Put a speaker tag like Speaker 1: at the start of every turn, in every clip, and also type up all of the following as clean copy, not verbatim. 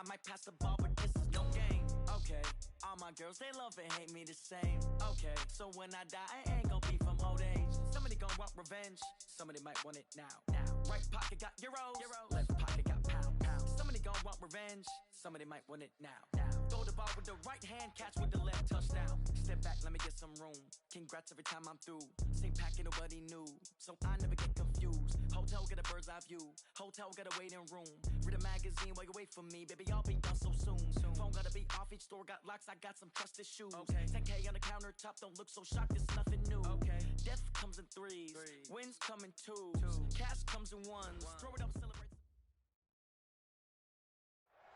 Speaker 1: I might pass the ball, but this is no game. Okay, all my girls, they love and hate me the same. Okay, so when I die, I ain't gonna be from old age. Somebody gonna want revenge, somebody might want it now. Right pocket got euros, left pocket got pound. Somebody gonna want revenge, somebody might want it now. Throw the ball with the right hand, catch with the left, touchdown. Step back, let me get some room. Congrats every time I'm through. Same packet, nobody knew, so I never get confused. Hotel get a bird's eye view, hotel get a waiting room. Read a magazine while you wait for me, baby, I'll be done so soon. Phone gotta be off, each store got locks, I got some trusted shoes. 10K on the countertop, don't look so shocked, it's nothing new. Death comes in threes, wins come in twos, cash comes in ones. Throw it up, celebrate.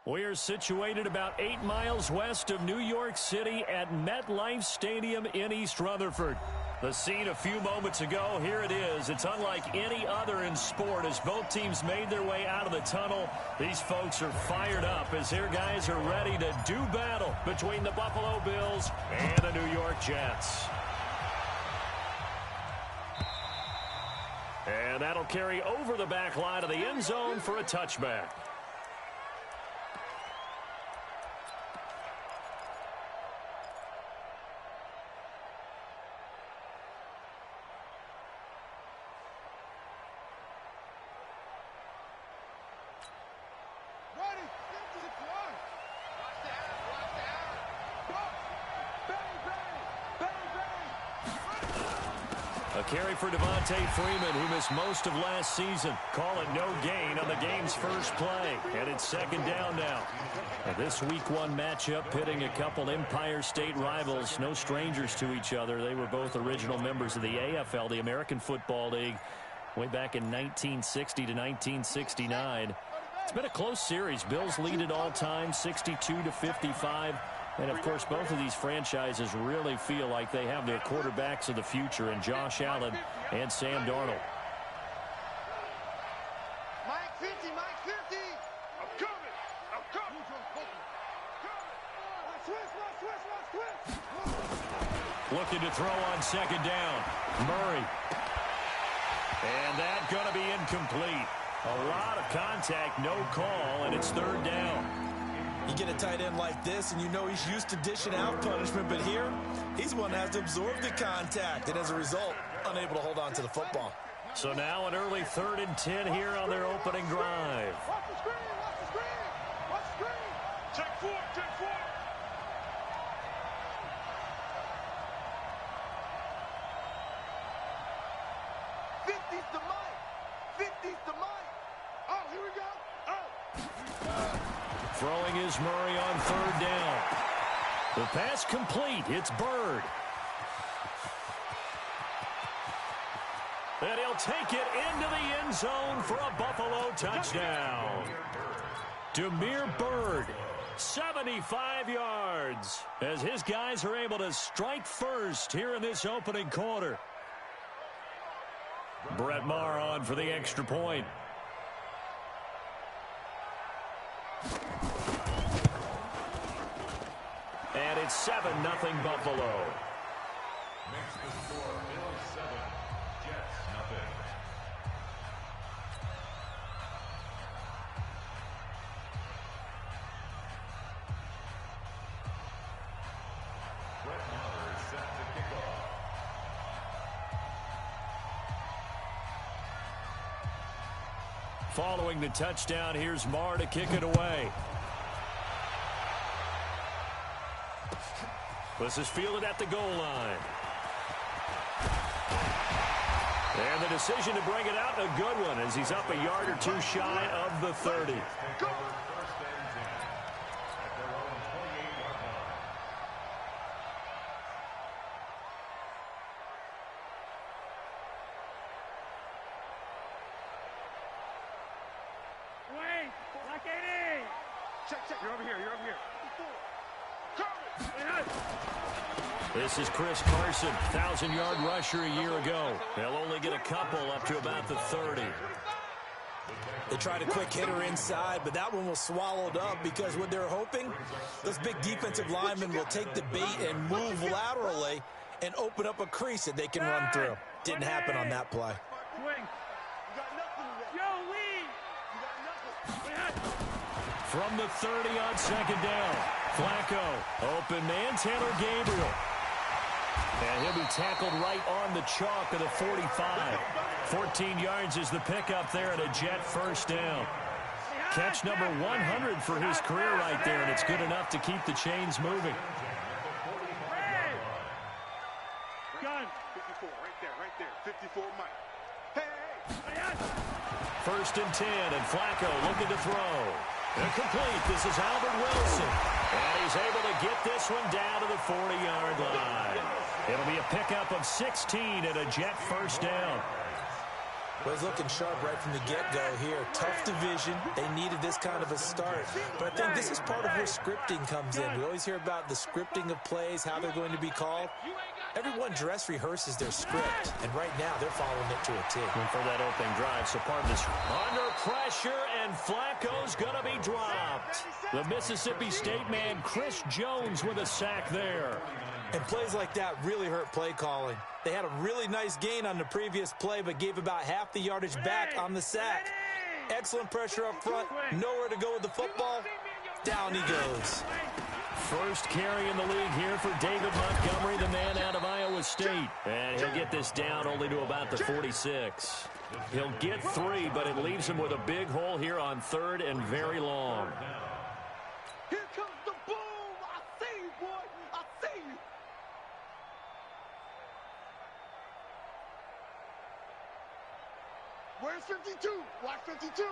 Speaker 2: We're situated about 8 miles west of New York City at MetLife Stadium in East Rutherford. The scene a few moments ago, here it is. It's unlike any other in sport as both teams made their way out of the tunnel. These folks are fired up as their guys are ready to do battle between the Buffalo Bills and the New York Jets. And that'll carry over the back line of the end zone for a touchback. A carry for Devontae Freeman, who missed most of last season. Call it no gain on the game's first play. And it's second down now. This Week 1 matchup pitting a couple Empire State rivals, no strangers to each other. They were both original members of the AFL, the American Football League, way back in 1960 to 1969. It's been a close series. Bills lead it all time, 62-55. And, of course, both of these franchises really feel like they have their quarterbacks of the future in Josh Allen and Sam Darnold.
Speaker 3: Mike 50, Mike 50. I'm coming.
Speaker 2: Looking to throw on second down. Murray. And that's going to be incomplete. A lot of contact, no call, and it's third down.
Speaker 4: You get a tight end like this, and you know he's used to dishing out punishment, but here, he's one that has to absorb the contact, and as a result, unable to hold on to the football.
Speaker 2: So now an early 3rd and 10 here on their opening drive.
Speaker 3: Watch the screen, watch the screen, watch the screen. Check four, check four.
Speaker 2: Throwing is Murray on third down. The pass complete. It's Bird. And he'll take it into the end zone for a Buffalo touchdown. Damiere Byrd, 75 yards, as his guys are able to strike first here in this opening quarter. Brett Maher on for the extra point. And it's 7-0 Buffalo.
Speaker 5: Makes the score Bills 7, Jets 0. Brett Maher is set to kick off.
Speaker 2: Following the touchdown, here's Maher to kick it away. This is fielded at the goal line. And the decision to bring it out, a good one, as he's up a yard or two shy of the 30.
Speaker 5: Go! First and 10 at their own 28-yard line.
Speaker 3: Wait, like 80. Check. You're over here.
Speaker 2: This is Chris Carson, 1,000-yard rusher a year ago. They'll only get a couple up to about the 30.
Speaker 4: They tried a quick hitter inside, but that one was swallowed up because what they're hoping, those big defensive linemen will take the bait and move laterally and open up a crease that they can run through. Didn't happen on that play.
Speaker 2: from the 30 on second down. Flacco, open man, Taylor Gabriel. And he'll be tackled right on the chalk of the 45. 14 yards is the pickup there and a Jet first down. Catch number 100 for his career right there, and it's good enough to keep the chains moving.
Speaker 3: Gun. 54, right there. 54, Mike. Hey.
Speaker 2: First and 10, and Flacco looking to throw. Incomplete. This is Albert Wilson. And he's able to get this one down to the 40-yard line. It'll be a pickup of 16 and a Jet first down.
Speaker 4: Well, he's looking sharp right from the get-go here. Tough division. They needed this kind of a start. But I think this is part of where scripting comes in. We always hear about the scripting of plays, how they're going to be called. Everyone dress rehearses their script, and right now they're following it to a T.
Speaker 2: And for that opening drive, so part of this under pressure, and Flacco's going to be dropped. The Mississippi State man, Chris Jones, with a sack there.
Speaker 4: And plays like that really hurt play calling. They had a really nice gain on the previous play, but gave about half the yardage back on the sack. Excellent pressure up front, nowhere to go with the football. Down he goes.
Speaker 2: First carry in the league here for David Montgomery, the man out of Iowa State. And he'll get this down only to about the 46. He'll get 3, but it leaves him with a big hole here on 3rd and very long.
Speaker 3: Here comes the boom. I see you, boy. I see you. Where's 52? Watch 52.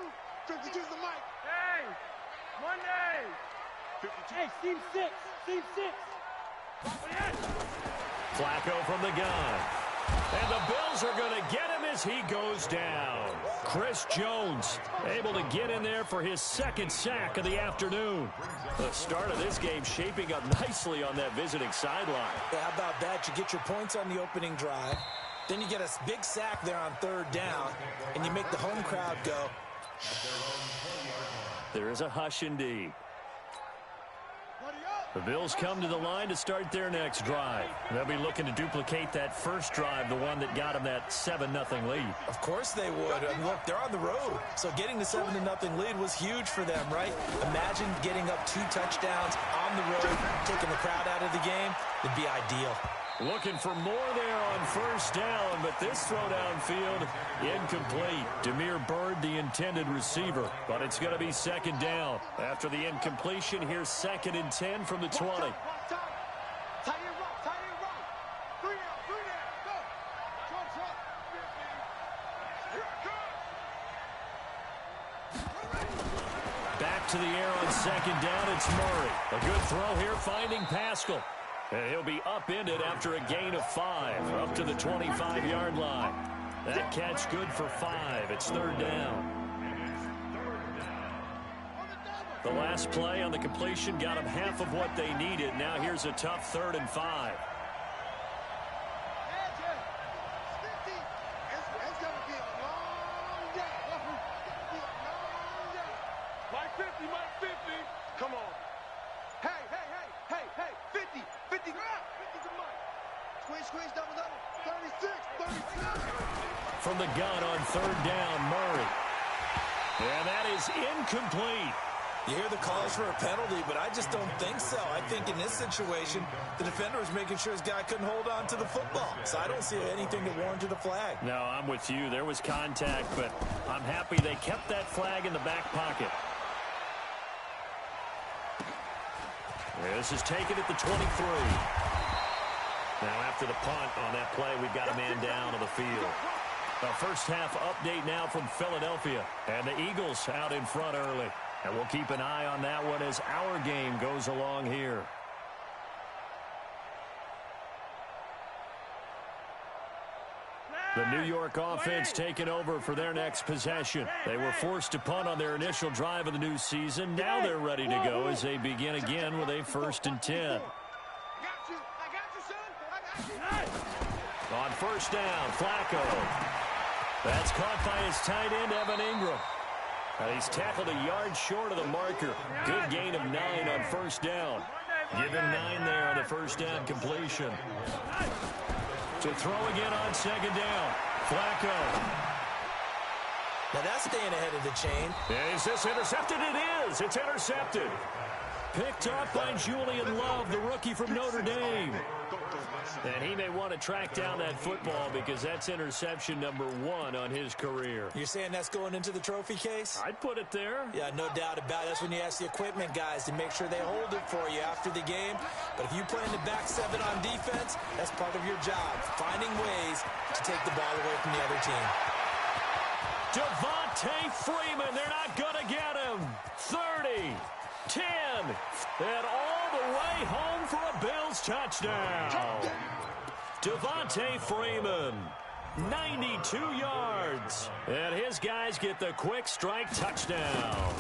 Speaker 3: 52's the mic. Hey, Monday. 52.
Speaker 6: Hey, Steve 6. Steve 6.
Speaker 2: Flacco from the gun. And the Bills are going to get him as he goes down. Chris Jones able to get in there for his second sack of the afternoon. The start of this game shaping up nicely on that visiting sideline.
Speaker 4: Yeah, how about that? You get your points on the opening drive. Then you get a big sack there on 3rd down, and you make the home crowd go.
Speaker 2: There is a hush indeed. The Bills come to the line to start their next drive. They'll be looking to duplicate that first drive, the one that got them that 7-0 lead.
Speaker 4: Of course they would. I mean, look, they're on the road. So getting the 7-0 lead was huge for them, right? Imagine getting up 2 touchdowns on the road, taking the crowd out of the game. It'd be ideal.
Speaker 2: Looking for more there on first down, but this throw downfield incomplete. Demir Bird, the intended receiver, but it's going to be 2nd down. After the incompletion, here's 2nd and 10 from the 20.
Speaker 3: Tie it right. 3 out, go. Trump.
Speaker 2: Back to the air on 2nd down, it's Murray. A good throw here, finding Pascal. And he'll be upended after a gain of 5, up to the 25-yard line. That catch good for 5. It's 3rd down. The last play on the completion got them half of what they needed. Now here's a tough 3rd and 5.
Speaker 3: It's going to be a long day. Mike 50. Come on. Hey. 50 grab. 50's a mic. Squeeze, double. 36.
Speaker 2: From the gun on 3rd down, Murray. And that is incomplete.
Speaker 4: You hear the calls for a penalty, but I just don't think so. I think in this situation, the defender was making sure his guy couldn't hold on to the football. So I don't see anything to warrant a flag.
Speaker 2: No, I'm with you. There was contact, but I'm happy they kept that flag in the back pocket. This is taken at the 23. Now after the punt on that play, we've got a man down on the field. A first half update now from Philadelphia. And the Eagles out in front early. And we'll keep an eye on that one as our game goes along here. The New York offense taking over for their next possession. They were forced to punt on their initial drive of the new season. Now they're ready to go as they begin again with a 1st and 10. On 1st down, Flacco. That's caught by his tight end, Evan Ingram. And he's tackled a yard short of the marker. Good gain of 9 on 1st down. Give him 9 there on the 1st down completion. To throw again on 2nd down. Flacco.
Speaker 4: Now that's staying ahead of the chain.
Speaker 2: Is this intercepted? It is. It's intercepted. Picked off by Julian Love, the rookie from Notre Dame. And he may want to track down that football because that's interception number 1 on his career.
Speaker 4: You're saying that's going into the trophy case?
Speaker 2: I'd put it there.
Speaker 4: Yeah, no doubt about it. That's when you ask the equipment guys to make sure they hold it for you after the game. But if you play in the back 7 on defense, that's part of your job, finding ways to take the ball away from the other team.
Speaker 2: Devontae Freeman, they're not going to get him. 30, 10, and all the way home for a Bills touchdown. Devontae Freeman, 92 yards, and his guys get the quick strike touchdown.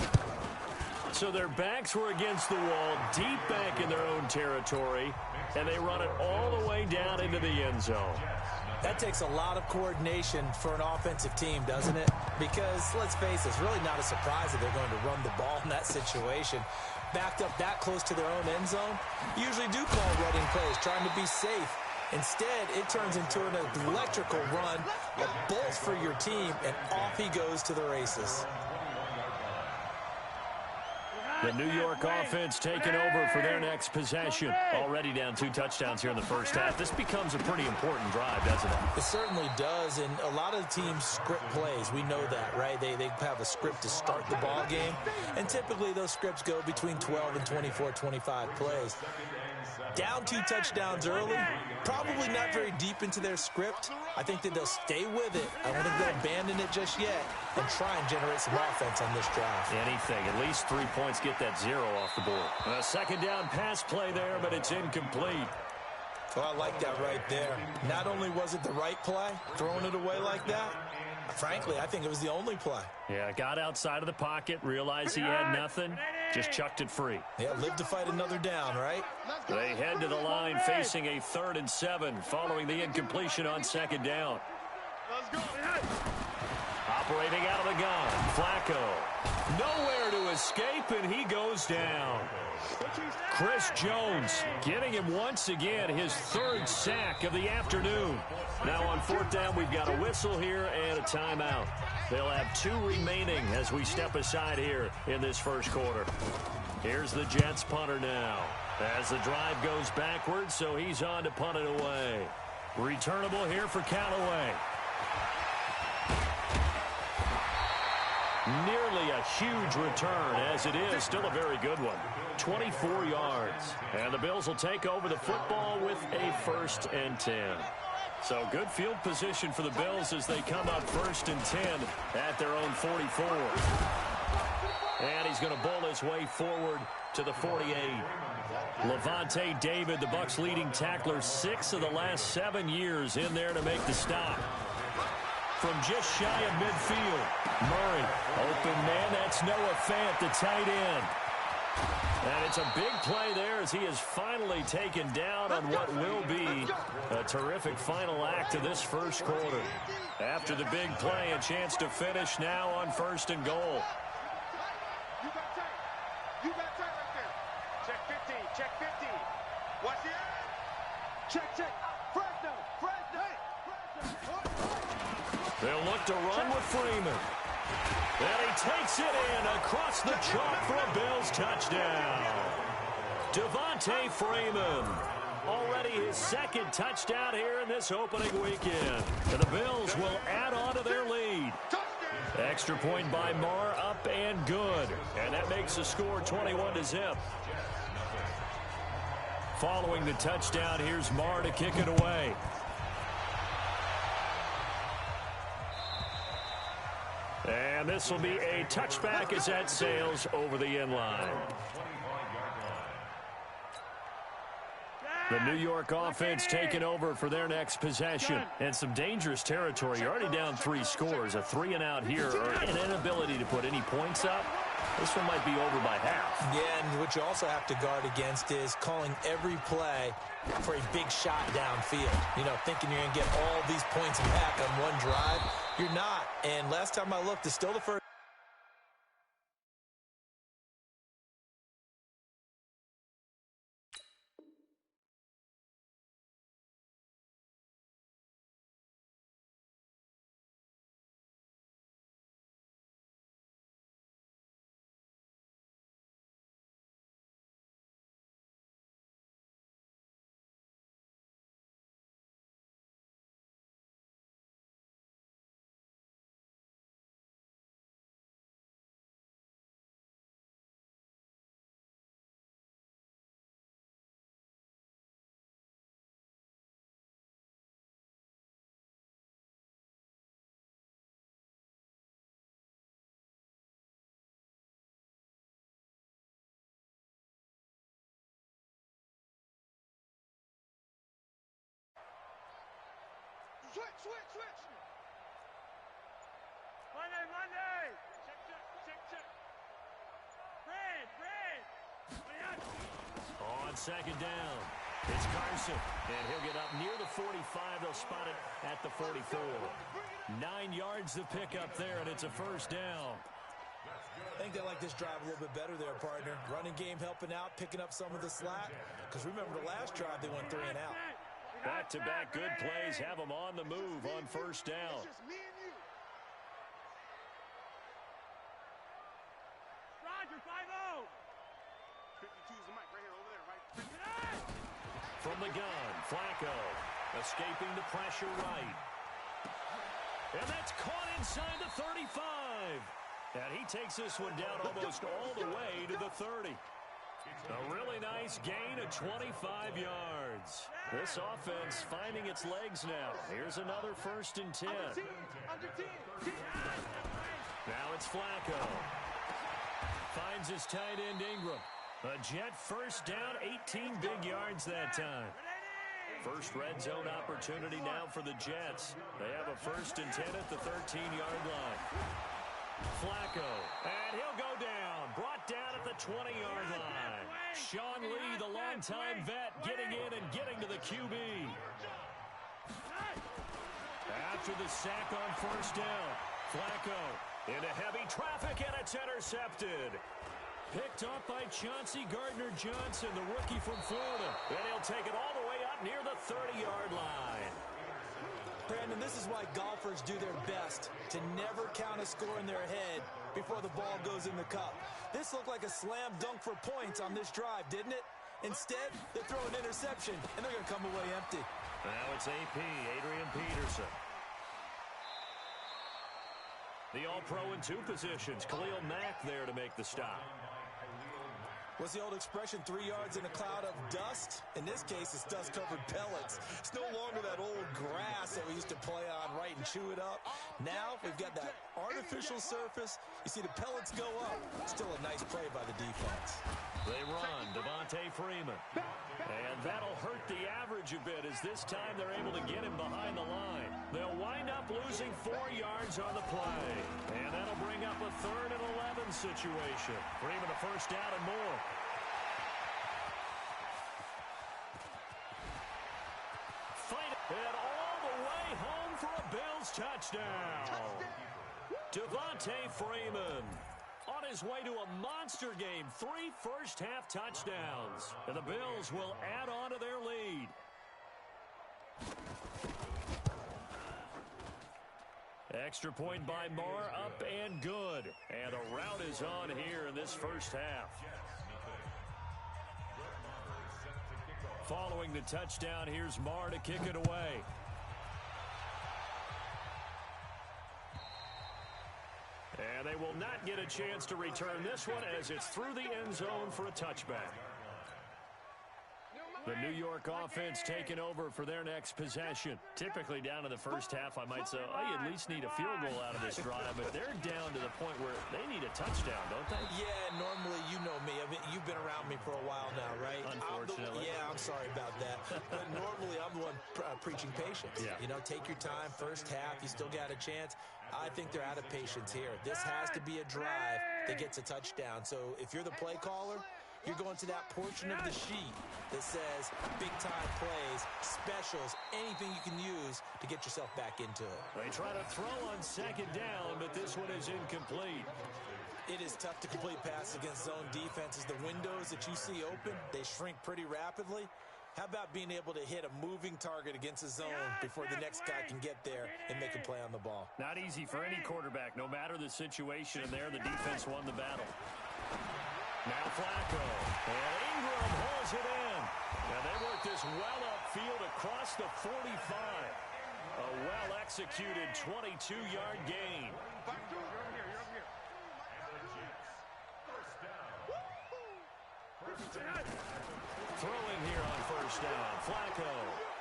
Speaker 2: So their backs were against the wall, deep back in their own territory, and they run it all the way down into the end zone.
Speaker 4: That takes a lot of coordination for an offensive team, doesn't it? Because, let's face it, it's really not a surprise that they're going to run the ball in that situation. Backed up that close to their own end zone, usually do call running plays, trying to be safe. Instead, it turns into an electrical run, a bolt for your team, and off he goes to the races.
Speaker 2: The New York offense taking over for their next possession. Already down 2 touchdowns here in the first half. This becomes a pretty important drive, doesn't it?
Speaker 4: It certainly does, and a lot of teams script plays. We know that, right? They have a script to start the ball game, and typically those scripts go between 12 and 24, 25 plays. Down 2 touchdowns early, probably not very deep into their script. I think that they'll stay with it. I don't think they'll abandon it just yet and try and generate some offense on this drive.
Speaker 2: Anything. At least 3 points, get that 0 off the board. A second down pass play there, but it's incomplete.
Speaker 4: Well, I like that right there. Not only was it the right play, throwing it away like that, frankly, I think it was the only play.
Speaker 2: Yeah, got outside of the pocket, realized he had nothing, just chucked it free.
Speaker 4: Yeah, live to fight another down, right?
Speaker 2: They head to the line facing a 3rd and 7 following the incompletion on second down.
Speaker 3: Let's go.
Speaker 2: Operating out of the gun, Flacco. Nowhere to escape, and he goes down. Chris Jones getting him once again, his 3rd sack of the afternoon. Now on 4th down, we've got a whistle here and a timeout. They'll have 2 remaining as we step aside here in this first quarter. Here's the Jets punter now as the drive goes backwards, so he's on to punt it away. Returnable here for Callaway. Nearly a huge return, as it is still a very good one. 24 yards. And the Bills will take over the football with a 1st and 10. So good field position for the Bills as they come up 1st and 10 at their own 44. And he's going to bowl his way forward to the 48. Levante David, the Bucs' leading tackler, 6 of the last 7 years in there to make the stop. From just shy of midfield, Murray, open man, that's Noah Fant, the tight end. And it's a big play there as he is finally taken down on what will be a terrific final act of this first quarter. After the big play, a chance to finish now on 1st and goal.
Speaker 3: You got tight. You got tight right there. Check 50. Check 50. Watch the edge. Check. Fresno.
Speaker 2: They'll look to run with Freeman. And he takes it in across the chalk for a Bills touchdown. Devontae Freeman, already his 2nd touchdown here in this opening weekend. And the Bills will add on to their lead. Extra point by Marr, up and good. And that makes the score 21-0. Following the touchdown, here's Marr to kick it away. And this will be a touchback as that sails over the end line. The New York offense taking over for their next possession. And some dangerous territory. You're already down 3 scores. A 3-and-out here, or an inability to put any points up. This one might be over by half.
Speaker 4: Yeah, and what you also have to guard against is calling every play for a big shot downfield. You know, thinking you're going to get all these points back on one drive. You're not. And last time I looked, it's still the first.
Speaker 3: Switch.
Speaker 6: Monday. Check. Red.
Speaker 2: On second down, it's Carson, and he'll get up near the 45. They'll spot it at the 44. 9 yards to pick up there, and it's a first down.
Speaker 4: I think they like this drive a little bit better there, partner. Running game helping out, picking up some of the slack. Because remember the last drive, they went 3 and out.
Speaker 2: Back-to-back good plays have them on the move on first down.
Speaker 3: It's just me and you.
Speaker 6: Roger, 5-0.
Speaker 3: 52's the mic right here, over there, right?
Speaker 2: From the gun, Flacco escaping the pressure right. And that's caught inside the 35. And he takes this one down almost all the way to the 30. A really nice gain of 25 yards. This offense finding its legs now. Here's another 1st and 10. Now it's Flacco. Finds his tight end Ingram. A Jet first down, 18 big yards that time. First red zone opportunity now for the Jets. They have a 1st and 10 at the 13-yard line. Flacco, and he'll go down. Brought down at the 20-yard line. Sean Lee, the longtime vet, getting in and getting to the QB. After the sack on first down, Flacco into heavy traffic, and it's intercepted. Picked up by Chauncey Gardner-Johnson, the rookie from Florida. And he'll take it all the way up near the 30-yard line.
Speaker 4: Brandon, this is why golfers do their best to never count a score in their head before the ball goes in the cup. This looked like a slam dunk for points on this drive, didn't it? Instead, they throw an interception, and they're going to come away empty.
Speaker 2: Now it's AP, Adrian Peterson. The All-Pro in 2 positions. Khalil Mack there to make the stop.
Speaker 4: What's the old expression, 3 yards in a cloud of dust? In this case, it's dust-covered pellets. It's no longer that old grass that we used to play on, right, and chew it up. Now we've got that artificial surface. You see the pellets go up. Still a nice play by the defense.
Speaker 2: They run, Devontae Freeman. And that'll hurt the average a bit as this time they're able to get him behind the line. They'll wind up losing 4 yards on the play. And that'll bring up a 3rd and 11 situation. Freeman a first down and more. Fight it and all the way home for a Bills touchdown. Devontae Freeman on his way to a monster game. 3 first-half touchdowns. And the Bills will add on to their lead. Extra point by Marr, up and good. And a rout is on here in this first half. Following the touchdown, here's Marr to kick it away. And they will not get a chance to return this one as it's through the end zone for a touchback. The New York offense taking over for their next possession. Typically down to the first half, I might say, oh, you at least need a field goal out of this drive. But they're down to the point where they need a touchdown, don't they?
Speaker 4: Yeah, normally, you know me. I mean, you've been around me for a while now, right?
Speaker 2: Unfortunately.
Speaker 4: I'm sorry about that. But normally, I'm the one preaching patience.
Speaker 2: Yeah.
Speaker 4: You know, take your time. First half, you still got a chance. I think they're out of patience here. This has to be a drive that gets a touchdown. So if you're the play caller, you're going to that portion of the sheet that says big-time plays, specials, anything you can use to get yourself back into it.
Speaker 2: They try to throw on second down, but this one is incomplete.
Speaker 4: It is tough to complete passes against zone defenses. The windows that you see open, they shrink pretty rapidly. How about being able to hit a moving target against a zone before the next guy can get there and make a play on the ball?
Speaker 2: Not easy for any quarterback, no matter the situation. And there, the defense won the battle. Now Flacco. And Ingram holds it in. And they work this well upfield across the 45. A well-executed 22-yard gain. Throwing here on first down. Flacco.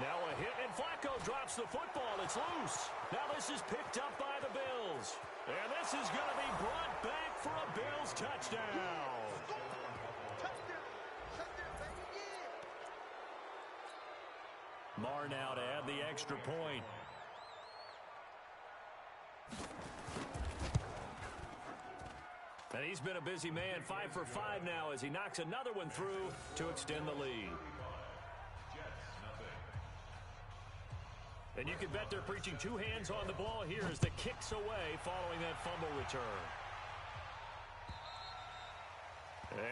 Speaker 2: Now a hit, and Flacco drops the football. It's loose. Now this is picked up by the Bills. And this is going to be brought back for a Bills touchdown. Marr now to add the extra point. And he's been a busy man, 5 for 5 now as he knocks another one through to extend the lead. And you can bet they're preaching two hands on the ball here as the kick's away following that fumble return.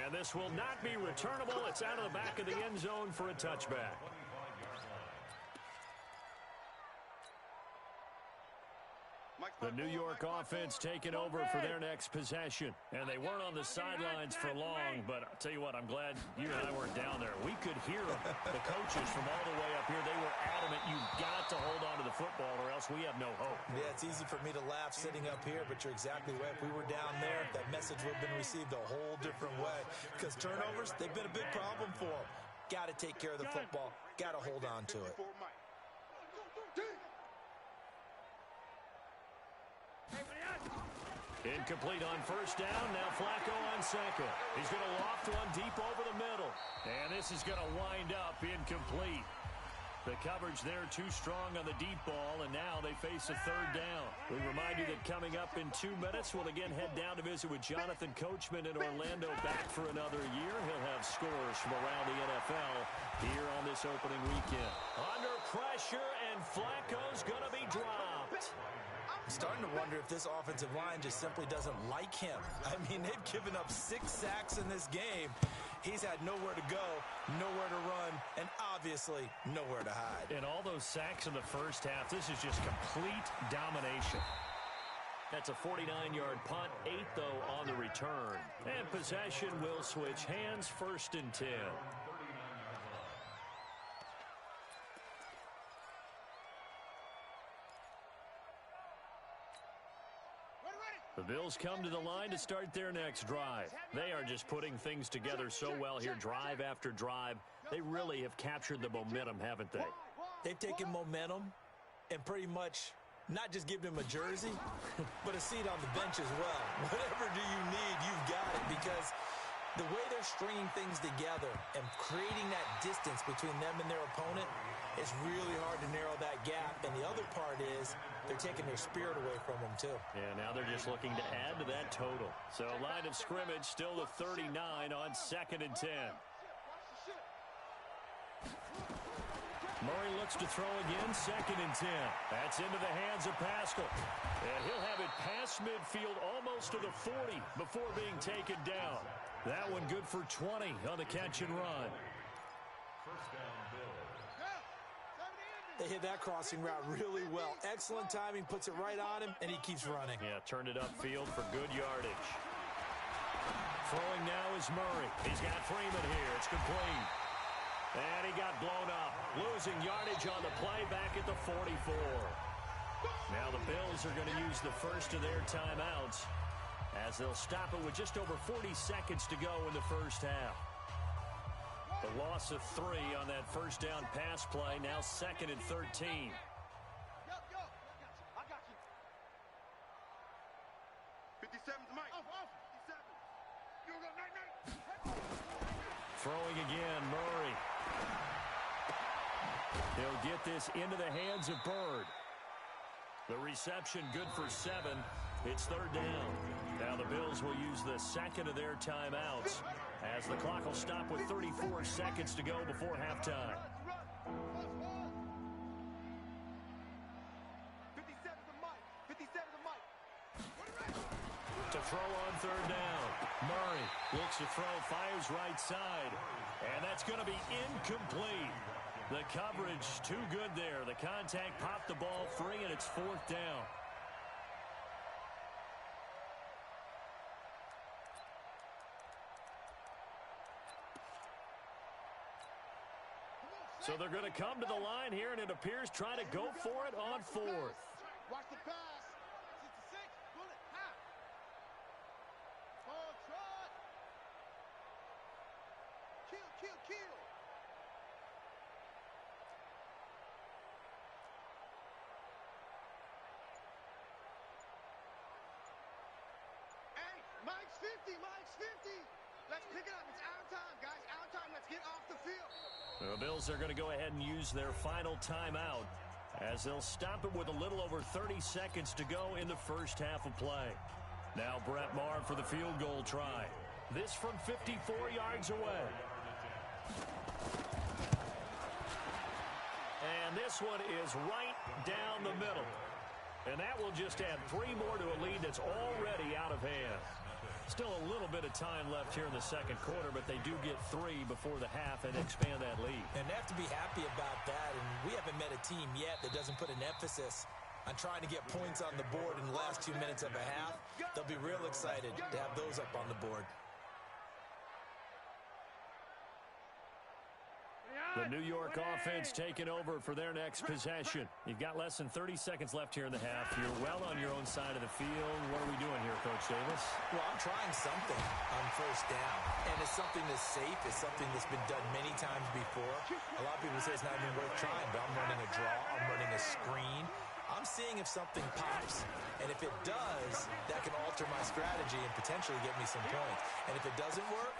Speaker 2: And this will not be returnable. It's out of the back of the end zone for a touchback. The New York offense taking over for their next possession. And they weren't on the sidelines for long, but I'll tell you what, I'm glad you and I weren't down there. We could hear them. The coaches from all the way up here, they were adamant, you've got to hold on to the football or else we have no hope.
Speaker 4: Yeah, it's easy for me to laugh sitting up here, but you're exactly right. If we were down there, that message would have been received a whole different way. Because turnovers, they've been a big problem for them. Got to take care of the football. Got to hold on to it.
Speaker 2: Incomplete on first down. Now Flacco on second. He's going to loft one deep over the middle. And this is going to wind up incomplete. The coverage there too strong on the deep ball, and now they face a third down. We remind you that coming up in 2 minutes, we'll again head down to visit with Jonathan Coachman in Orlando, back for another year. He'll have scores from around the NFL here on this opening weekend. Under pressure, and Flacco's going to be dropped.
Speaker 4: I'm starting to wonder if this offensive line just simply doesn't like him. I mean, they've given up 6 sacks in this game. He's had nowhere to go, nowhere to run, and obviously nowhere to hide.
Speaker 2: And all those sacks in the first half, this is just complete domination. That's a 49-yard punt, 8, though, on the return. And possession will switch hands, 1st and 10. The Bills come to the line to start their next drive. They are just putting things together so well here, drive after drive. They really have captured the momentum, haven't they?
Speaker 4: They've taken momentum and pretty much not just given him a jersey, but a seat on the bench as well. Whatever do you need, you've got it, because the way they're stringing things together and creating that distance between them and their opponent, it's really hard to narrow that gap. And the other part is they're taking their spirit away from them, too.
Speaker 2: Yeah, now they're just looking to add to that total. So line of scrimmage still the 39 on 2nd and 10. Murray looks to throw again, 2nd and 10. That's into the hands of Pascal. And he'll have it past midfield almost to the 40 before being taken down. That one good for 20 on the catch and run.
Speaker 5: First down, Bills.
Speaker 4: They hit that crossing route really well. Excellent timing, puts it right on him, and he keeps running.
Speaker 2: Yeah, turned it upfield for good yardage. Throwing now is Murray. He's got Freeman here. It's complete. And he got blown up. Losing yardage on the play back at the 44. Now the Bills are going to use the first of their timeouts as they'll stop it with just over 40 seconds to go in the first half. The loss of 3 on that first down pass play, now 2nd and 13.
Speaker 3: I got you. 57's Mike. 57. You go, night.
Speaker 2: Throwing again, Murray. He'll get this into the hands of Bird. The reception good for 7. It's 3rd down. Now the Bills will use the second of their timeouts as the clock will stop with 34 seconds to go before halftime.
Speaker 3: 57's Mike. 57's Mike.
Speaker 2: To throw on 3rd down. Murray looks to throw, fires right side. And that's going to be incomplete. The coverage too good there. The contact popped the ball free, and it's 4th down. So they're going to come to the line here, and it appears try to go for it on 4th.
Speaker 3: Watch the pass. 66. Bullet. Half. Ball trot. Kill. Hey, Mike's 50. Let's pick it up. It's out time, guys. Out time. Let's get off the field.
Speaker 2: The Bills are going to go ahead and use their final timeout as they'll stop it with a little over 30 seconds to go in the first half of play. Now Brett Maher for the field goal try. This from 54 yards away. And this one is right down the middle. And that will just add 3 more to a lead that's already out of hand. Still a little bit of time left here in the second quarter, but they do get 3 before the half and expand that lead.
Speaker 4: And they have to be happy about that. And we haven't met a team yet that doesn't put an emphasis on trying to get points on the board in the last 2 minutes of a half. They'll be real excited to have those up on the board.
Speaker 2: The New York offense taking over for their next possession. You've got less than 30 seconds left here in the half. You're well on your own side of the field. What are we doing here, Coach Davis?
Speaker 4: Well, I'm trying something on first down. And it's something that's safe. It's something that's been done many times before. A lot of people say it's not even worth trying, but I'm running a draw. I'm running a screen. I'm seeing if something pops. And if it does, that can alter my strategy and potentially get me some points. And if it doesn't work,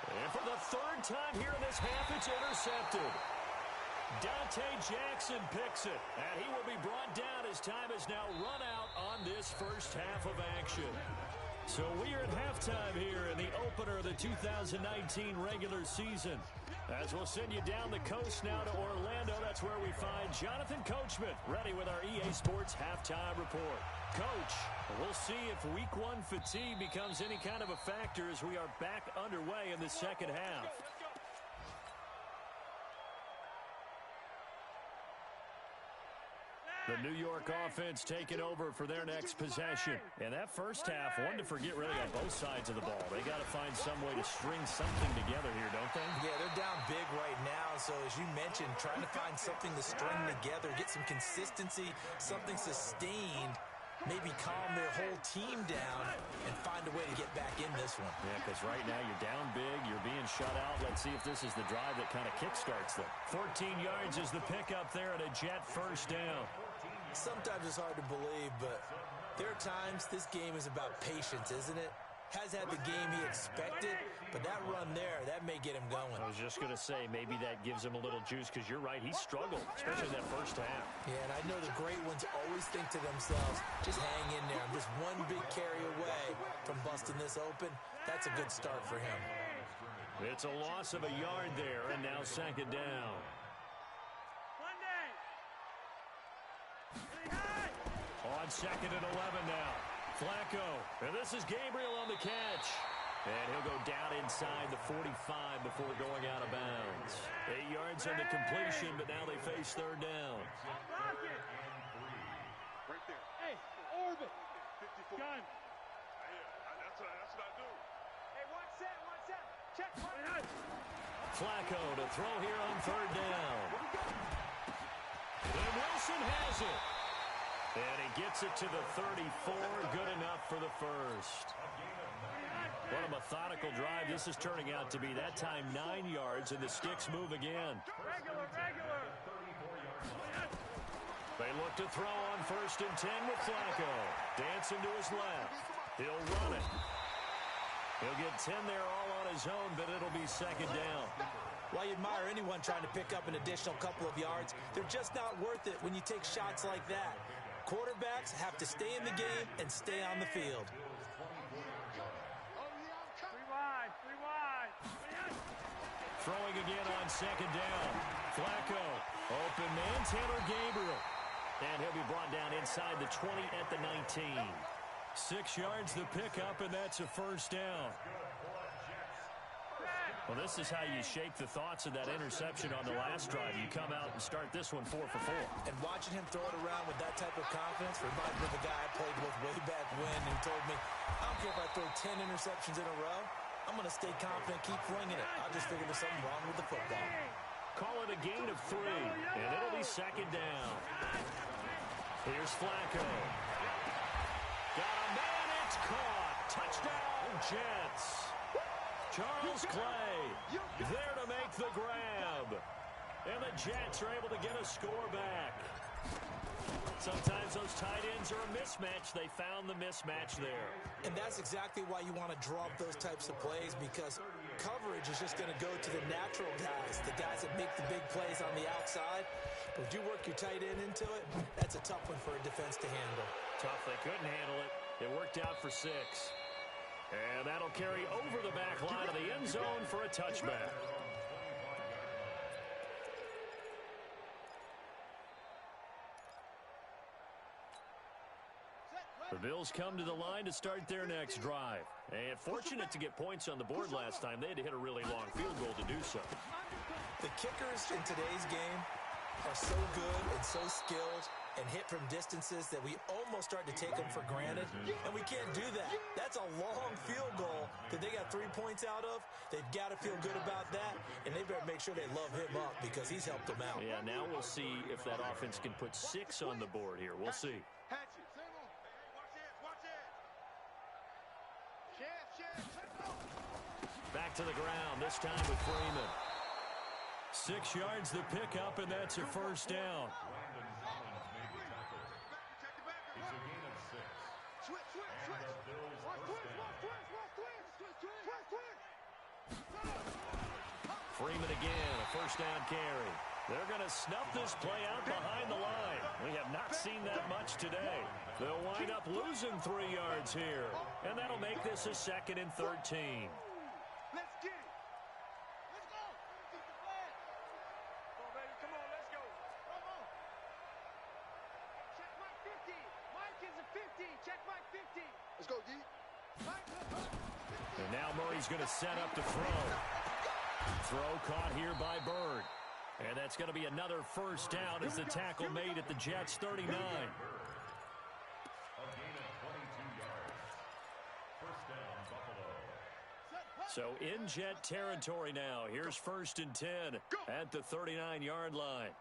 Speaker 2: and for the 3rd time here in this half, it's intercepted. Dante Jackson picks it, and he will be brought down as time has now run out on this first half of action. So we are at halftime here in the opener of the 2019 regular season. As we'll send you down the coast now to Orlando, that's where we find Jonathan Coachman ready with our EA Sports halftime report. Coach, we'll see if week 1 fatigue becomes any kind of a factor as we are back underway in the second half. The New York offense taking over for their next possession. And that first half, one to forget really on both sides of the ball. They got to find some way to string something together here, don't they?
Speaker 4: Yeah, they're down big right now. So as you mentioned, trying to find something to string together, get some consistency, something sustained, maybe calm their whole team down and find a way to get back in this one.
Speaker 2: Yeah, because right now you're down big, you're being shut out. Let's see if this is the drive that kind of kickstarts them. 14 yards is the pickup there and a Jet first down.
Speaker 4: Sometimes it's hard to believe, but there are times this game is about patience, isn't it? Has had the game he expected, but that run there, that may get him going.
Speaker 2: I was just going to say, maybe that gives him a little juice, because you're right, he struggled, especially that first half.
Speaker 4: Yeah, and I know the great ones always think to themselves, just hang in there. I'm just one big carry away from busting this open. That's a good start for him.
Speaker 2: It's a loss of a yard there, and now second down. On second and 11 now. Flacco. And this is Gabriel on the catch. And he'll go down inside the 45 before going out of bounds. 8 yards on the completion, but now they face third down.
Speaker 3: Right there.
Speaker 6: Hey, orbit.
Speaker 3: 54.
Speaker 6: Gun.
Speaker 3: That's what I do.
Speaker 6: Hey, one set. Check.
Speaker 2: Flacco to throw here on third down. And Wilson has it. And he gets it to the 34. Good enough for the first. What a methodical drive this is turning out to be. That time 9 yards, and the sticks move again.
Speaker 6: Regular.
Speaker 2: They look to throw on 1st and 10 with Flacco. Dancing to his left. He'll run it. He'll get 10 there all on his own, but it'll be second down.
Speaker 4: While you admire anyone trying to pick up an additional couple of yards, they're just not worth it when you take shots like that. Quarterbacks have to stay in the game and stay on the field.
Speaker 6: 3 wide.
Speaker 2: Throwing again on second down. Flacco. Open man, Taylor Gabriel. And he'll be brought down inside the 20 at the 19. 6 yards the pickup, and that's a first down. Well, this is how you shake the thoughts of that interception on the last drive. You come out and start this one 4 for 4.
Speaker 4: And watching him throw it around with that type of confidence reminds me of a guy I played with way back when who told me, I don't care if I throw 10 interceptions in a row, I'm going to stay confident, keep flinging it. I just figure there's something wrong with the football.
Speaker 2: Call it a gain of 3, and it'll be second down. Here's Flacco. Got a man, it's caught. Touchdown, Jets. Charles Clay there to make the grab. And the Jets are able to get a score back. Sometimes those tight ends are a mismatch. They found the mismatch there.
Speaker 4: And that's exactly why you want to draw up those types of plays, because coverage is just going to go to the natural guys, the guys that make the big plays on the outside. But if you work your tight end into it, that's a tough one for a defense to handle.
Speaker 2: Tough. They couldn't handle it. It worked out for 6. And that'll carry over the back line of the end zone for a touchback. The Bills come to the line to start their next drive. And fortunate to get points on the board last time. They had to hit a really long field goal to do so.
Speaker 4: The kickers in today's game are so good and so skilled and hit from distances that we almost start to take them for granted. And we can't do that. That's a long field goal that they got 3 points out of. They've got to feel good about that, and they better make sure they love him up because he's helped them out.
Speaker 2: Yeah, now we'll see if that offense can put 6 on the board here. We'll see. Back to the ground, this time with Freeman. 6 yards the pickup, and that's a first down. Freeman again, a first down carry. They're going to snuff this play out behind the line. We have not seen that much today. They'll wind up losing 3 yards here, and that'll make this a 2nd and 13.
Speaker 6: Let's get it. Let's go. Come on, baby. Come on, let's go. Come on. Check Mike 50. Mike is a 50. Check Mike 50. Let's go, D.
Speaker 2: And now Murray's going to set up to throw. Throw caught here by Bird. And that's going to be another first down as the tackle made at the Jets' 39.
Speaker 5: A gain of 22 yards. First down, Buffalo.
Speaker 2: So in Jet territory now. Here's 1st and 10 at the 39-yard line.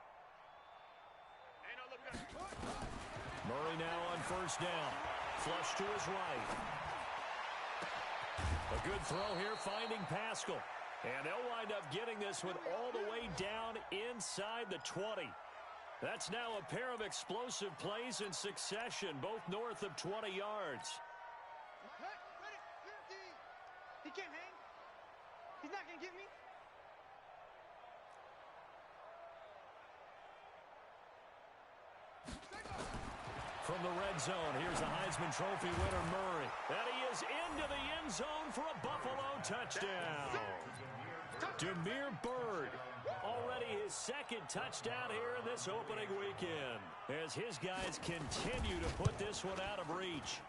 Speaker 2: Murray now on first down. Flush to his right. A good throw here, finding Pascal. And they'll wind up getting this one all the way down inside the 20. That's now a pair of explosive plays in succession, both north of 20 yards.
Speaker 6: He can't hang. He's not going to get me.
Speaker 2: From the red zone, here's the Heisman Trophy winner, Murray. And he is into the end zone for a Buffalo touchdown. Demir Bird, already his 2nd touchdown here in this opening weekend, as his guys continue to put this one out of reach.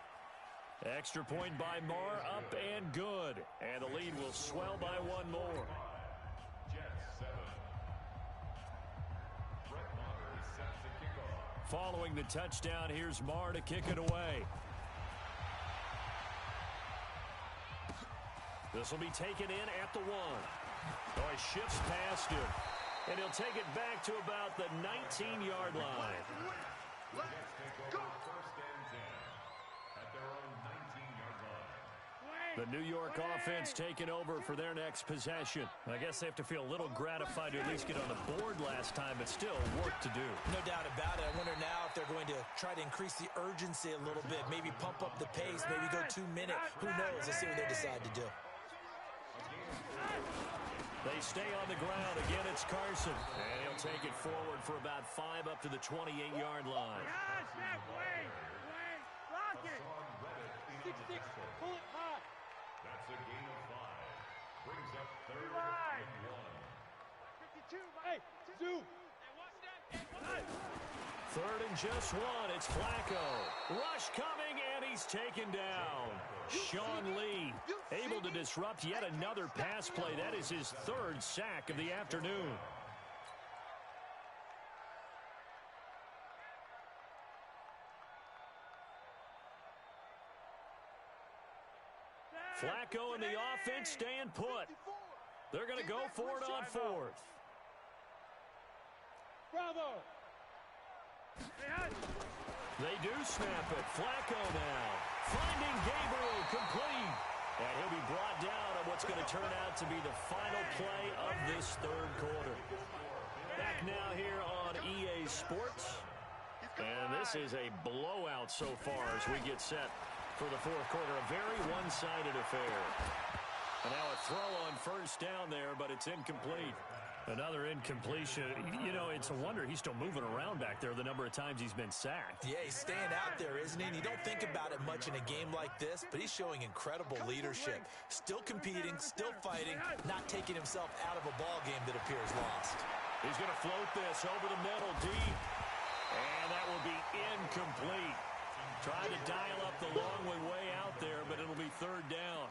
Speaker 2: Extra point by Marr, up and good. And the lead will swell by 1 more.
Speaker 5: Jets 7. Brett Maher is set to kick off.
Speaker 2: Following the touchdown, here's Marr to kick it away. This will be taken in at the 1. Oh, he shifts past him. And he'll take it back to about the 19-yard line.
Speaker 5: Jets take over first and 10 at their own 19-yard line.
Speaker 2: The New York offense taking over for their next possession. I guess they have to feel a little gratified to at least get on the board last time, but still work to do.
Speaker 4: No doubt about it. I wonder now if they're going to try to increase the urgency a little bit, maybe pump up the pace, maybe go 2 minute. Who knows? Let's see what they decide to do.
Speaker 2: They stay on the ground. Again, it's Carson. And he'll take it forward for about 5 up to the 28-yard line.
Speaker 6: Yes, Jack, wait. Lock it. 6-6, pull it high.
Speaker 5: That's a gain of 5. Brings up 3rd
Speaker 6: Right.
Speaker 5: and 1.
Speaker 6: 52, hey, Zoo.
Speaker 2: 3rd and just 1. It's Flacco. Rush coming, and he's taken down. Sean Lee able to disrupt yet another pass play. That is his 3rd sack of the afternoon. Flacco and the offense staying put. They're going to go for it on 4th.
Speaker 6: Bravo.
Speaker 2: They do snap it. Flacco now. Finding Gabriel complete. And he'll be brought down on what's going to turn out to be the final play of this 3rd quarter. Back now here on EA Sports. And this is a blowout so far as we get set for the 4th quarter. A very one-sided affair. And now a throw on first down there, but it's incomplete. Another incompletion. You know, it's a wonder he's still moving around back there the number of times he's been sacked.
Speaker 4: Yeah, he's staying out there, isn't he? And you don't think about it much in a game like this, but he's showing incredible leadership. Still competing, still fighting, not taking himself out of a ball game that appears lost.
Speaker 2: He's going to float this over the middle deep. And that will be incomplete. Trying to dial up the long way out there, but it'll be third down.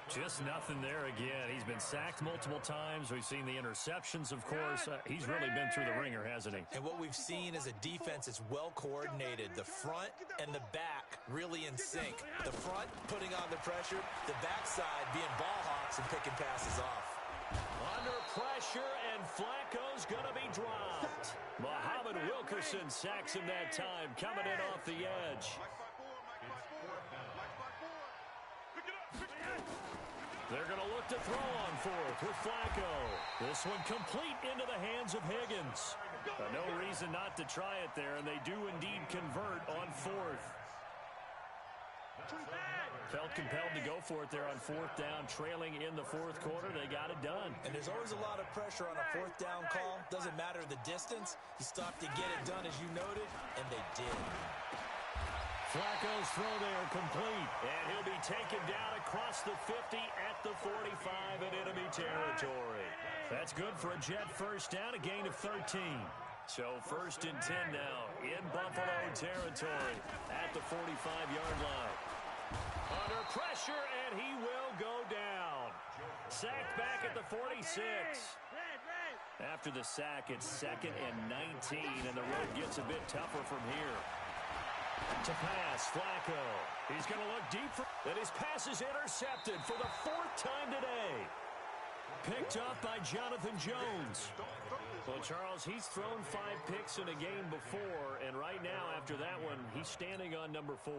Speaker 2: Just nothing there again. He's been sacked multiple times. We've seen the interceptions, of course. He's really been through the ringer, hasn't he?
Speaker 4: And what we've seen is a defense that's well coordinated. The front and the back really in sync. The front putting on the pressure, the backside being ball hawks and picking passes off.
Speaker 2: Under pressure, and Flacco's going to be dropped. Muhammad Wilkerson sacks him that time, coming in off the edge. They're going to look to throw on fourth with Flacco. This one complete into the hands of Higgins. No reason not to try it there, and they do indeed convert on fourth. Felt compelled to go for it there on fourth down, trailing in the fourth quarter. They got it done.
Speaker 4: And there's always a lot of pressure on a fourth down call. Doesn't matter the distance. You stop to get it done, as you noted, and they did.
Speaker 2: Flacco's throw there complete, and he'll be taken down across the 50 at the 45 in enemy territory. That's good for a Jet first down, a gain of 13. So first and 10 now in Buffalo territory at the 45-yard line. Under pressure, and he will go down. Sacked back at the 46. After the sack, it's 2nd and 19, and the road gets a bit tougher from here. To pass, Flacco. He's going to look deep, and his pass is intercepted for the 4th time today. Picked up by Jonathan Jones. Well, Charles, he's thrown 5 picks in a game before, and right now, after that one, he's standing on number 4.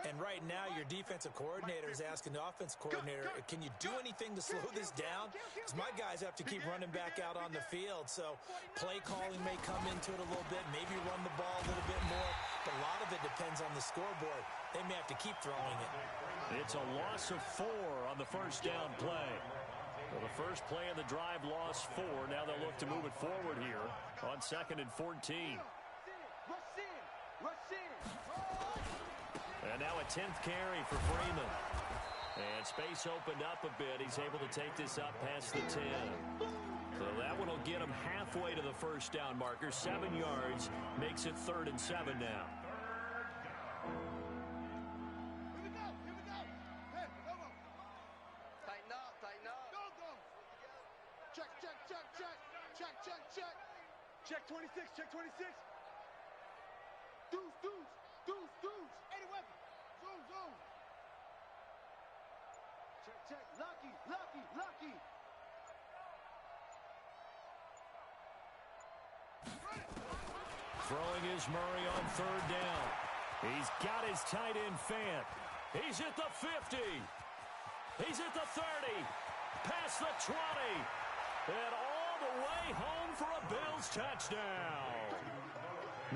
Speaker 4: And right now, your defensive coordinator is asking the offensive coordinator, can you do anything to slow this down? Because my guys have to keep running back out on the field. So play calling may come into it a little bit, maybe run the ball a little bit more. But a lot of it depends on the scoreboard. They may have to keep throwing it.
Speaker 2: It's a loss of 4 on the first down play. Well, the first play of the drive lost 4. Now they'll look to move it forward here on 2nd and 14. And now a 10th carry for Freeman. And space opened up a bit. He's able to take this up past the 10. So that one will get him halfway to the first down marker. 7 yards makes it 3rd and 7 now.
Speaker 6: Here we go. Hey, go. Tighten up. Go. Check. Check 26. Deuce. Any weapon. Zoom. Check. Lucky.
Speaker 2: Throwing is Murray on 3rd down. He's got his tight end Fant. He's at the 50. He's at the 30. Past the 20. And all the way home for a Bills touchdown.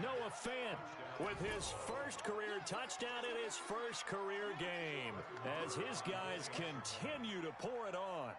Speaker 2: Noah Fant with his first career touchdown in his first career game as his guys continue to pour it on.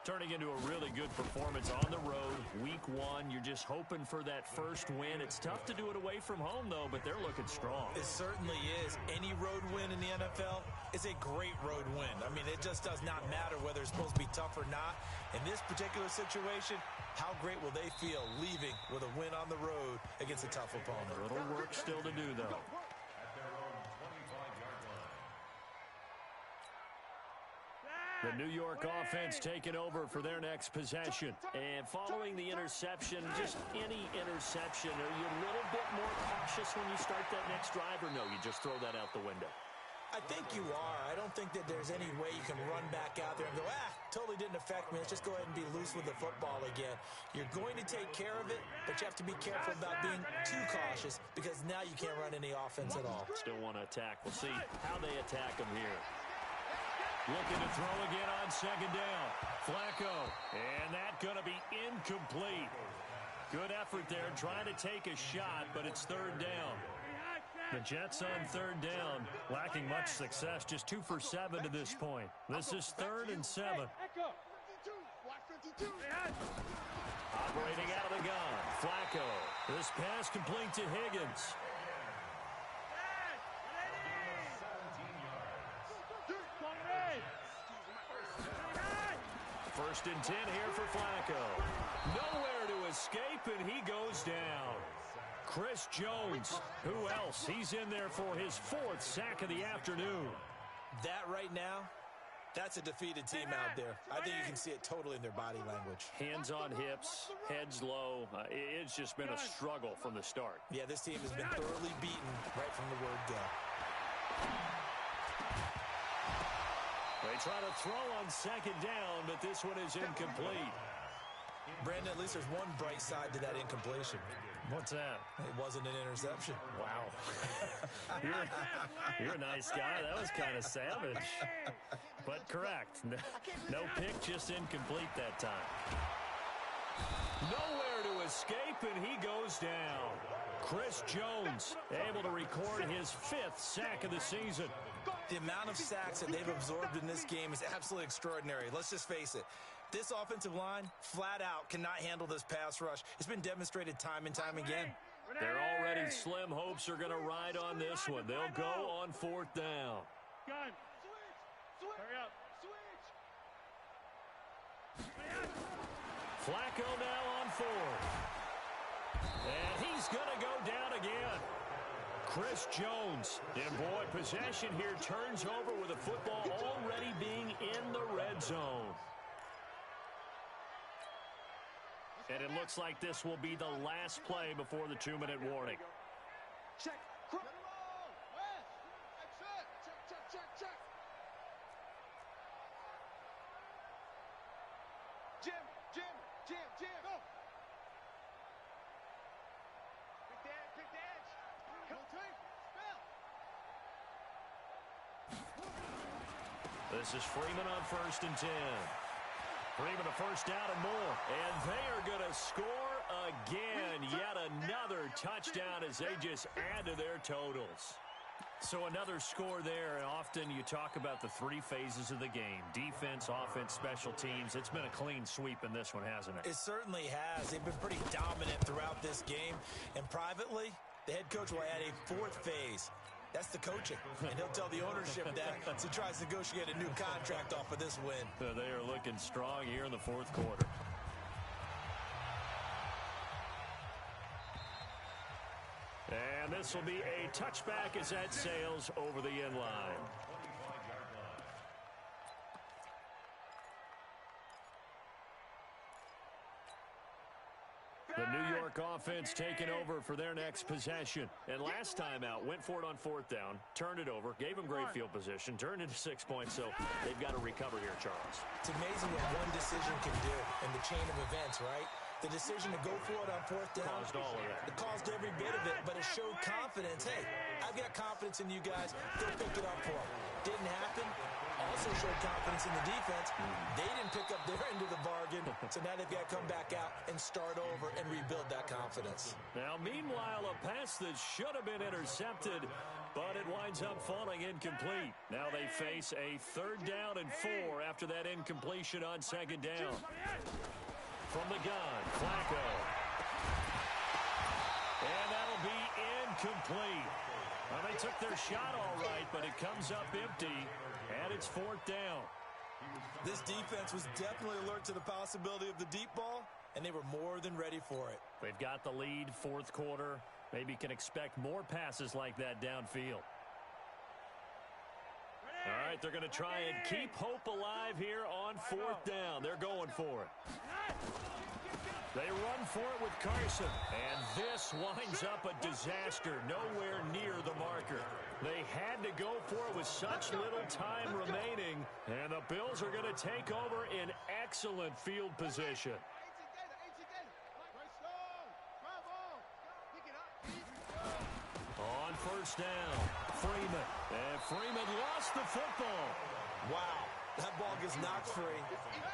Speaker 2: Turning into a really good performance on the road. Week 1, you're just hoping for that first win. It's tough to do it away from home, though, but they're looking strong.
Speaker 4: It certainly is. Any road win in the NFL is a great road win. I mean, it just does not matter whether it's supposed to be tough or not. In this particular situation, how great will they feel leaving with a win on the road against a tough opponent?
Speaker 2: A little work still to do, though. The New York offense taking over for their next possession. And following the interception, just any interception, are you a little bit more cautious when you start that next drive, or no, you just throw that out the window?
Speaker 4: I think you are. I don't think that there's any way you can run back out there and go, totally didn't affect me. Let's just go ahead and be loose with the football again. You're going to take care of it, but you have to be careful about being too cautious because now you can't run any offense at all.
Speaker 2: Still want to attack. We'll see how they attack him here. Looking to throw again on 2nd down. Flacco. And that going to be incomplete. Good effort there trying to take a shot, but it's 3rd down. The Jets on 3rd down, lacking much success, just 2 for 7 to this point. This is 3rd and 7.
Speaker 6: Echo.
Speaker 3: Watch 52.
Speaker 2: Operating out of the gun, Flacco. This pass complete to Higgins. 1st and 10 here for Flacco. Nowhere to escape, and he goes down. Chris Jones, who else? He's in there for his 4th sack of the afternoon.
Speaker 4: That right now, that's a defeated team out there. I think you can see it totally in their body language.
Speaker 2: Hands on hips, heads low. It's just been a struggle from the start.
Speaker 4: Yeah, this team has been thoroughly beaten right from the word go.
Speaker 2: They try to throw on 2nd down, but this one is incomplete.
Speaker 4: Brandon, at least there's one bright side to that incompletion.
Speaker 2: What's that?
Speaker 4: It wasn't an interception.
Speaker 2: Wow. You're a nice guy. That was kind of savage. But correct. No pick, just incomplete that time. Nowhere to escape, and he goes down. Chris Jones able to record his 5th sack of the season.
Speaker 4: The amount of sacks that they've absorbed in this game is absolutely extraordinary. Let's just face it. This offensive line, flat out, cannot handle this pass rush. It's been demonstrated time and time again.
Speaker 2: Their already slim hopes are going to ride on this one. They'll go on 4th down.
Speaker 6: Gun. Switch. Hurry up. Switch.
Speaker 2: Flacco now on 4th. And he's going to go down again. Chris Jones. And boy, possession here turns over with the football already being in the red zone. And it looks like this will be the last play before the 2-minute warning.
Speaker 3: Check. Check. Jim. Go. Big dash. Come team. Spell.
Speaker 2: This is Freeman on 1st and 10. Freeman a 1st down and more. And they are going to score again. Yet another touchdown as they just add to their totals. So another score there. And often you talk about the 3 phases of the game. Defense, offense, special teams. It's been a clean sweep in this one, hasn't it?
Speaker 4: It certainly has. They've been pretty dominant throughout this game. And privately, the head coach will add a 4th phase. That's the coaching. And he'll tell the ownership that as he tries to negotiate a new contract off of this win.
Speaker 2: They are looking strong here in the 4th quarter. And this will be a touchback as that sails over the end line. The New York offense taking over for their next possession. And last time out, went for it on 4th down, turned it over, gave them great field position, turned into 6 points, so they've got to recover here, Charles.
Speaker 4: It's amazing what one decision can do in the chain of events, right? The decision to go for it on 4th down.
Speaker 2: Caused all of that.
Speaker 4: It caused every bit of it, but it showed confidence. Hey, I've got confidence in you guys. Go pick it up for them. Didn't happen. Also showed confidence in the defense. They didn't pick up their end of the bargain, so now they've got to come back out and start over and rebuild that confidence.
Speaker 2: Now, meanwhile, a pass that should have been intercepted, but it winds up falling incomplete. Now they face a 3rd down and 4 after that incompletion on 2nd down. From the gun, Flacco. And that'll be incomplete. Well, they took their shot all right, but it comes up empty, and it's 4th down.
Speaker 4: This defense was definitely alert to the possibility of the deep ball, and they were more than ready for it.
Speaker 2: They've got the lead, 4th quarter. Maybe can expect more passes like that downfield. All right, they're going to try and keep hope alive here on 4th down. They're going for it. They run for it with Carson, and this winds up a disaster, nowhere near the marker. They had to go for it with such little time remaining, and the Bills are going to take over in excellent field position. On 1st down, Freeman, and Freeman lost the football.
Speaker 4: Wow, that ball gets knocked free,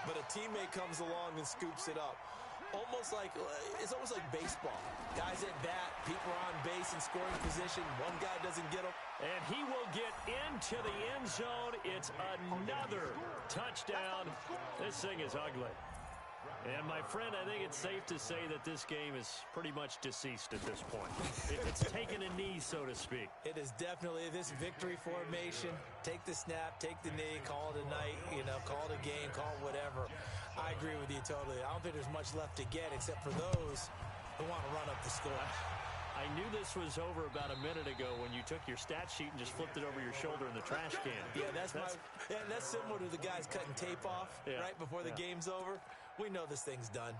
Speaker 4: but a teammate comes along and scoops it up. almost like baseball. Guys at bat, people are on base in scoring position. One guy doesn't get them.
Speaker 2: And he will get into the end zone. It's another touchdown. This thing is ugly. And, my friend, I think it's safe to say that this game is pretty much deceased at this point. It's taken a knee, so to speak.
Speaker 4: It is definitely this victory formation. Take the snap, take the knee, call it a night, call it a game, call it whatever. I agree with you totally. I don't think there's much left to get except for those who want to run up the score.
Speaker 2: I knew this was over about a minute ago when you took your stat sheet and just flipped it over your shoulder in the trash can.
Speaker 4: Yeah, that's similar to the guys cutting tape off right before the game's over. We know this thing's done.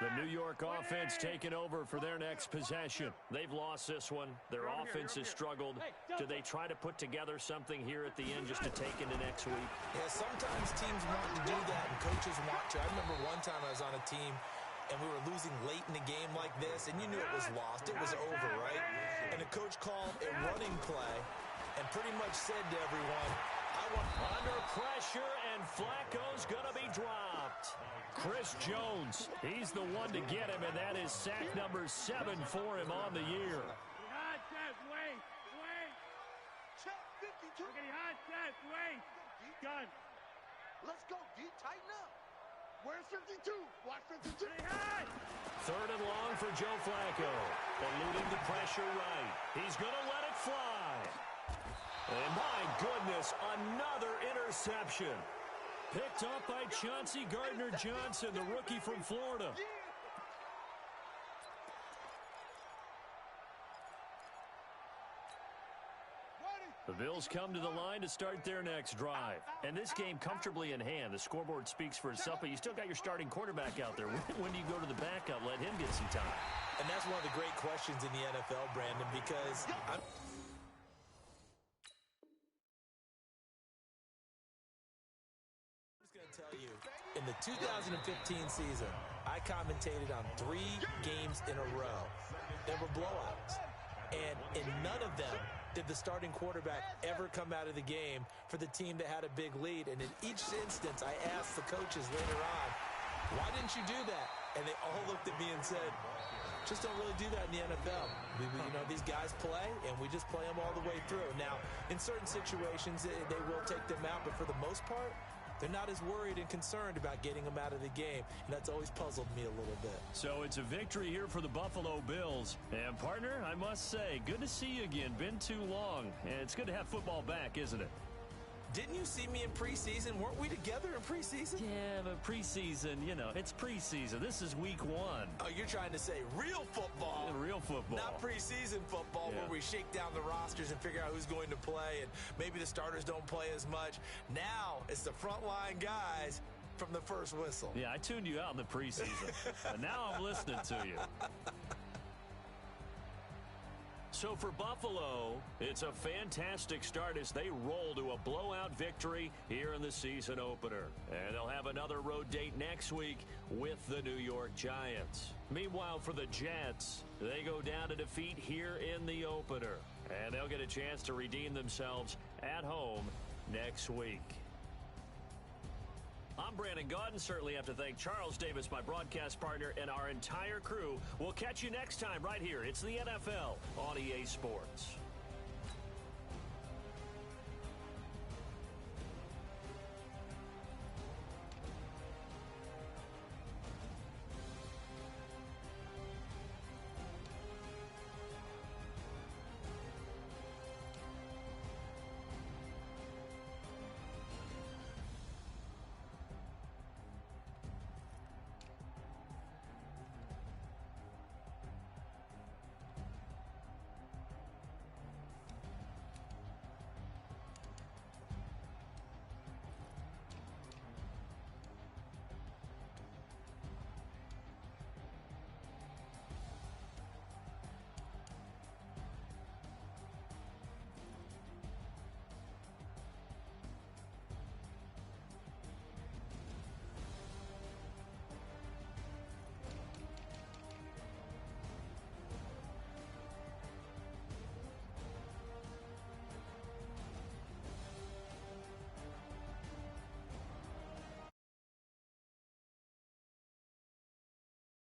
Speaker 2: The New York offense taking over for their next possession. They've lost this one. Their offense has struggled. Do they try to put together something here at the end just to take into next week?
Speaker 4: Yeah, sometimes teams want to do that and coaches want to. I remember one time I was on a team and we were losing late in a game like this, and you knew it was lost. It was over, right? And the coach called a running play and pretty much said to everyone, I want
Speaker 2: under pressure, and Flacco's going to be dropped. Chris Jones, he's the one to get him, and that is sack number 7 for him on the year.
Speaker 6: Hot set, wait.
Speaker 3: Check 52.
Speaker 6: Hot set, wait. Gun.
Speaker 3: Let's go, D. Tighten up. Where's 52? Watch 52.
Speaker 6: Hot.
Speaker 2: 3rd and long for Joe Flacco. Eluding the pressure right. He's going to let it fly. And my goodness, another interception. Picked up by Chauncey Gardner-Johnson, the rookie from Florida. The Bills come to the line to start their next drive. And this game comfortably in hand. The scoreboard speaks for itself, but you still got your starting quarterback out there. When do you go to the backup? Let him get some time.
Speaker 4: And that's one of the great questions in the NFL, Brandon, because I'm just going to tell you, in the 2015 season, I commentated on 3 games in a row. There were blowouts. And in none of them did the starting quarterback ever come out of the game for the team that had a big lead. And in each instance, I asked the coaches later on, why didn't you do that? And they all looked at me and said, just don't really do that in the NFL. These guys play, and we just play them all the way through. Now, in certain situations, they will take them out, but for the most part, they're not as worried and concerned about getting them out of the game, and that's always puzzled me a little bit.
Speaker 2: So it's a victory here for the Buffalo Bills. And, partner, I must say, good to see you again. Been too long. And it's good to have football back, isn't it?
Speaker 4: Didn't you see me in preseason? Weren't we together in preseason?
Speaker 2: Yeah, but preseason, it's preseason. This is week 1.
Speaker 4: Oh, you're trying to say real football.
Speaker 2: Yeah, real football.
Speaker 4: Not preseason football where we shake down the rosters and figure out who's going to play, and maybe the starters don't play as much. Now it's the frontline guys from the first whistle.
Speaker 2: Yeah, I tuned you out in the preseason. But now I'm listening to you. So for Buffalo, it's a fantastic start as they roll to a blowout victory here in the season opener. And they'll have another road date next week with the New York Giants. Meanwhile, for the Jets, they go down to defeat here in the opener. And they'll get a chance to redeem themselves at home next week. I'm Brandon Gaudin. Certainly have to thank Charles Davis, my broadcast partner, and our entire crew. We'll catch you next time right here. It's the NFL on EA Sports.